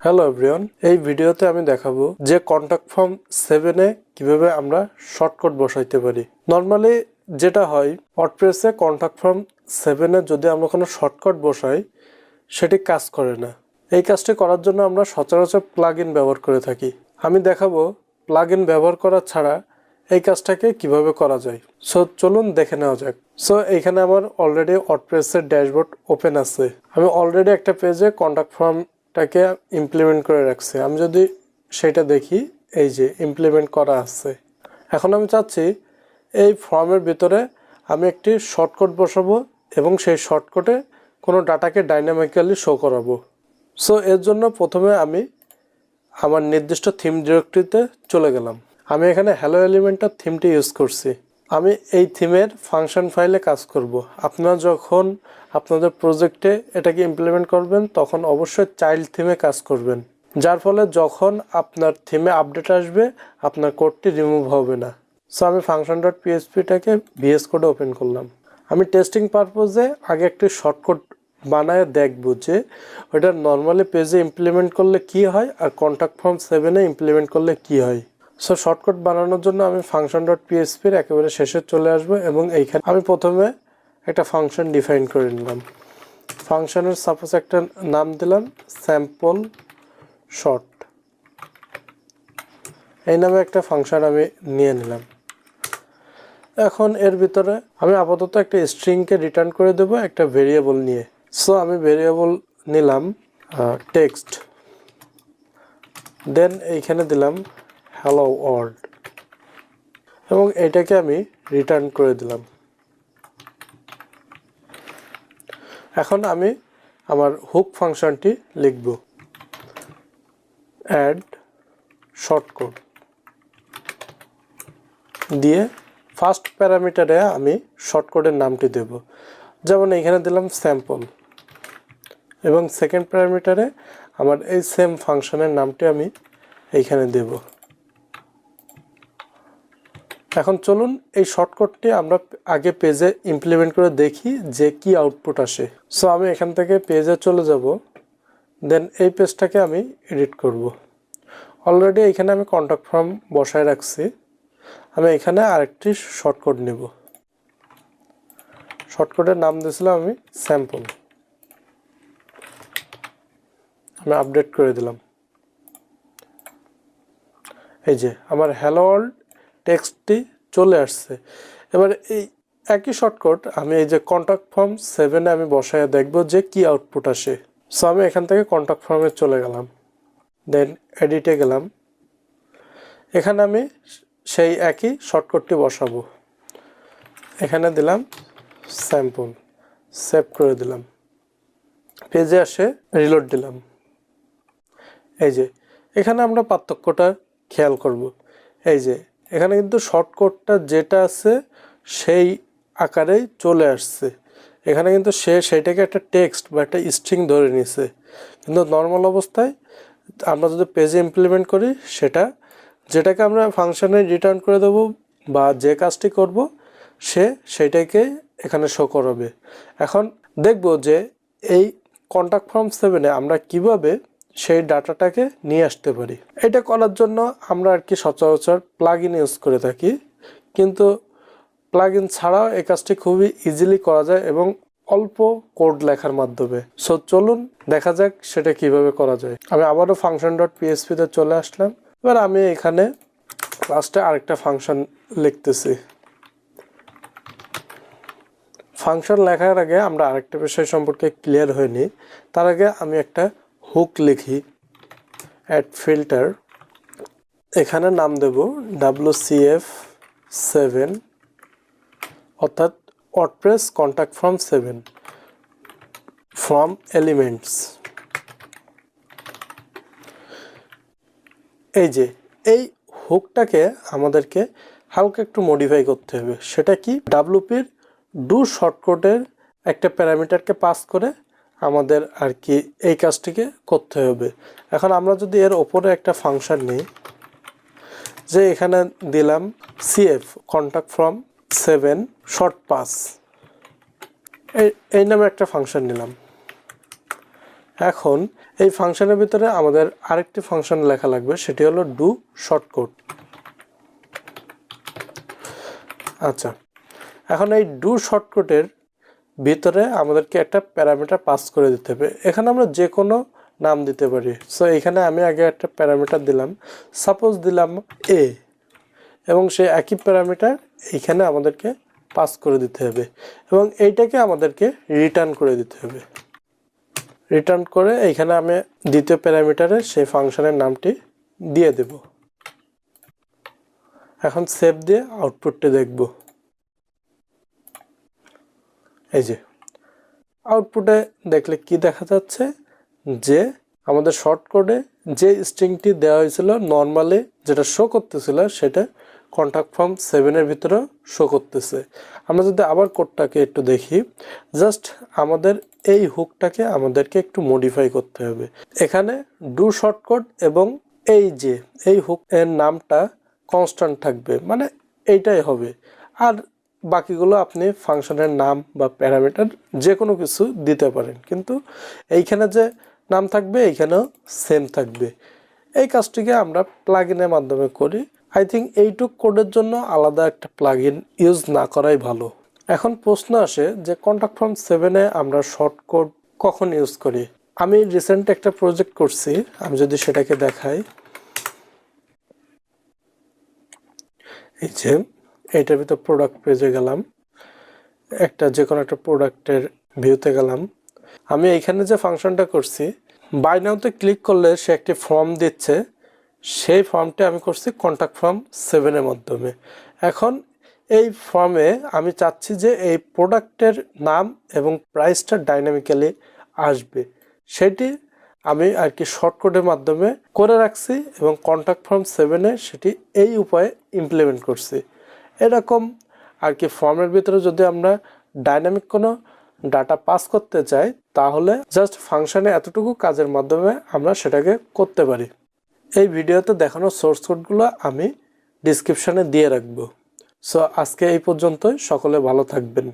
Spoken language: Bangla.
হ্যালো এভরিওয়ান, এই ভিডিওতে আমি দেখাবো যে কন্টাক্ট ফর্ম 7 এ কিভাবে আমরা শর্টকাট বসাইতে পারি। নরমালি যেটা হয় ওয়ার্ডপ্রেসে কন্টাক্ট ফর্ম 7 এ যদি আমরা কোনো শর্টকাট বসাই সেটি কাজ করে না। এই কাজটি করার জন্য আমরা সচরাচর প্লাগইন ব্যবহার করে থাকি। আমি দেখাবো প্লাগইন ব্যবহার করা ছাড়া এই কাজটাকে কিভাবে করা যায়। সো চলুন দেখে নেওয়া যাক। সো এইখানে আমার অলরেডি ওয়ার্ডপ্রেসের ড্যাশবোর্ড ওপেন আছে। আমি অলরেডি একটা পেজে কন্টাক্ট ফর্মটাকে ইমপ্লিমেন্ট করে রাখছি। আমি যদি সেটা দেখি, এই যে ইমপ্লিমেন্ট করা আছে। এখন আমি চাচ্ছি এই ফর্মের ভিতরে আমি একটি শর্টকাট বসাবো এবং সেই শর্টকাটে কোনো ডাটাকে ডাইনামিক্যালি শো করাবো। সো এর জন্য প্রথমে আমি আমার নির্দিষ্ট থিম ডিরেক্টরিতে চলে গেলাম। আমি এখানে হ্যালো এলিমেন্টার থিমটি ইউজ করছি। আমি এই থিমের ফাংশন ফাইলে কাজ করব। আপনারা যখন আপনাদের প্রজেক্টে এটাকে ইমপ্লিমেন্ট করবেন তখন অবশ্যই চাইল্ড থিমে কাজ করবেন, যার ফলে যখন আপনার থিমে আপডেট আসবে আপনার কোডটি রিমুভ হবে না। সো আমি function.phpটাকে ভিএস কোডে ওপেন করলাম। আমি টেস্টিং পারপোজে আগে একটি শর্টকাট বানায় দেখব যে ওটা নর্মালি পেজে ইমপ্লিমেন্ট করলে কি হয় আর কন্টাক্ট ফর্ম 7 এ ইমপ্লিমেন্ট করলে কি হয়। সো শর্টকাট বানানোর জন্য আমি function.php এর একেবারে শেষে চলে আসবো এবং এইখানে আমি প্রথমে একটা ফাংশন ডিফাইন করে নিলাম। ফাংশনের সাপোজ একটা নাম দিলাম স্যাম্পল শর্ট। এই নামে একটা ফাংশন আমি নিয়ে নিলাম। এখন এর ভিতরে আমি আপাতত একটা স্ট্রিংকে রিটার্ন করে দেব একটা ভেরিয়েবল নিয়ে। সো আমি ভেরিয়েবল নিলাম টেক্সট, দেন এইখানে দিলাম হ্যালো ওয়ার্ল্ড এবং এটাকে আমি রিটার্ন করে দিলাম। এখন আমি আমার হুক ফাংশনটি লিখব, অ্যাড শর্টকাট দিয়ে ফার্স্ট প্যারামিটারে আমি শর্টকাটের নামটি দেব, যেমন এইখানে দিলাম স্যাম্পল এবং সেকেন্ড প্যারামিটারে আমার এই সেম ফাংশনের নামটি আমি এইখানে দেব। এখন চলুন এই শর্টকাটটি আমরা আগে পেজে ইমপ্লিমেন্ট করে দেখি যে কি আউটপুট আসে। সো আমি এখান থেকে পেজে চলে যাব, দেন এই পেজটাকে আমি এডিট করব। অলরেডি এখানে আমি কন্টাক্ট ফর্ম বসায় রাখছি। আমি এখানে আরেকটি শর্টকাট নেব। শর্টকাটের নাম দিয়েছিলাম আমি স্যাম্পল। আমি আপডেট করে দিলাম। এই যে আমার হ্যালো ওয়ার্ল্ড টেক্সটটি চলে আসছে। এবার এই একই শর্টকাট আমি এই যে কন্টাক্ট ফর্ম 7 এ আমি বসায় দেখব যে কি আউটপুট আসে। সো আমি এখান থেকে কন্টাক্ট ফর্মে চলে গেলাম, দেন এডিটে গেলাম। এখানে আমি সেই একই শর্টকাটটি বসাবো। এখানে দিলাম স্যাম্পল, সেভ করে দিলাম। পেজে আসে রিলোড দিলাম। এই যে এখানে আমরা পার্থক্যটা খেয়াল করব। এই যে এখানে কিন্তু শর্টকাটটা যেটা আছে সেই আকারেই চলে আসছে। এখানে কিন্তু সেইটাকে একটা টেক্সট বা একটা স্ট্রিং ধরে নিছে, কিন্তু নর্মাল অবস্থায় আমরা যদি পেজে ইমপ্লিমেন্ট করি যেটাকে আমরা ফাংশনে রিটার্ন করে দেব বা যে কাজটি করব সেইটাকে এখানে শো করাবে। এখন দেখব যে এই কন্টাক্ট ফর্ম 7 এ আমরা কিভাবে সেই ডাটাটাকে নিয়ে আসতে পারি। এটা করার জন্য আমরা আর কি সচরাচর প্লাগইন ইউজ করে থাকি, কিন্তু প্লাগইন ছাড়াও এই কাজটি খুবই ইজিলি করা যায় এবং অল্প কোড লেখার মাধ্যমে। সো চলুন দেখা যাক সেটা কিভাবে করা যায়। আমি আবারও function.php তে চলে আসলাম। এবার আমি এখানে লাস্টে আরেকটা ফাংশন লিখতেছি। ফাংশন লেখার আগে আমরা আরেকটা বিষয় সম্পর্কে ক্লিয়ার হয়নি। তার আগে আমি একটা হুক লিখি, অ্যাড ফিল্টার। এখানে নাম দেব WCF7 অর্থাৎ WordPress contact form 7 from elements. এই যে এই হুকটাকে আমাদেরকে হালকা একটু মডিফাই করতে হবে। সেটা কি, WPর ডু শর্টকাটের একটা প্যারামিটারকে পাস করে আমাদের আর কি এই কাজটিকে করতে হবে। এখন আমরা যদি এর ওপরে একটা ফাংশন নিই, যে এখানে দিলাম CF contact form 7 short pass, এই নামে একটা ফাংশন নিলাম। এখন এই ফাংশনের ভিতরে আমাদের আরেকটি ফাংশন লেখা লাগবে, সেটি হলো ডু শর্টকোড। আচ্ছা, এখন এই ডু শর্টকোডের ভিতরে আমাদেরকে একটা প্যারামিটার পাস করে দিতে হবে। এখানে আমরা যে কোনো নাম দিতে পারি। সো এখানে আমি আগে একটা প্যারামিটার দিলাম, সাপোজ দিলাম এ, এবং সেই একই প্যারামিটার এখানে আমাদেরকে পাস করে দিতে হবে এবং এইটাকে আমাদেরকে রিটার্ন করে দিতে হবে। রিটার্ন করে এইখানে আমি দ্বিতীয় প্যারামিটারে সেই ফাংশনের নামটি দিয়ে দেব। এখন সেভ দিয়ে আউটপুটটি দেখব। এই যে আউটপুটে দেখলে কি দেখা যাচ্ছে যে আমাদের শর্টকোডে যে স্ট্রিংটি দেওয়া হয়েছিল নর্মালি যেটা শো করতেছিল সেটা কন্ট্যাক্ট ফর্ম 7 এর ভিতরে শো করতেছে। আমরা যদি আবার কোডটাকে একটু দেখি, জাস্ট আমাদের এই হুকটাকে আমাদেরকে একটু মডিফাই করতে হবে। এখানে ডু শর্টকোড এবং এই হুক এর নামটা কনস্ট্যান্ট থাকবে, মানে এইটাই হবে। আর বাকিগুলো আপনি ফাংশনের নাম বা প্যারামিটার যে কোনো কিছু দিতে পারেন, কিন্তু এইখানে যে নাম থাকবে এইখানেও সেম থাকবে। এই কাজটিকে আমরা প্লাগইনের মাধ্যমে করি। আই থিঙ্ক এইটুক কোডের জন্য আলাদা একটা প্লাগইন ইউজ না করাই ভালো। এখন প্রশ্ন আসে যে কন্ট্যাক্ট ফর্ম 7-এ আমরা শর্টকোড কখন ইউজ করি। আমি রিসেন্ট একটা প্রজেক্ট করছি, আমি যদি সেটাকে দেখাই, এই যে এইটার ভিতর প্রোডাক্ট পেজে গেলাম, যে কোনো একটা প্রোডাক্টের ভিউতে গেলাম। আমি এইখানে যে ফাংশনটা করছি, বাই নাওতে ক্লিক করলে সে একটি ফর্ম দিচ্ছে, সেই ফর্মটি আমি করছি কন্ট্যাক্ট ফর্ম 7-এর মাধ্যমে। এখন এই ফর্মে আমি চাচ্ছি যে এই প্রোডাক্টের নাম এবং প্রাইসটা ডাইনামিক্যালি আসবে, সেটি আমি আর কি শর্টকোডের মাধ্যমে করে রাখছি এবং কন্ট্যাক্ট ফর্ম 7-এ সেটি এই উপায়ে ইমপ্লিমেন্ট করছি। এরকম আর কি ফর্মের ভিতরে যদি আমরা ডাইনামিক কোনো ডাটা পাস করতে চাই তাহলে জাস্ট ফাংশনে এতটুকু কাজের মাধ্যমে আমরা সেটাকে করতে পারি। এই ভিডিওতে দেখানো সোর্স কোডগুলো আমি ডিসক্রিপশনে দিয়ে রাখবো। সো আজকে এই পর্যন্তই, সকলে ভালো থাকবেন।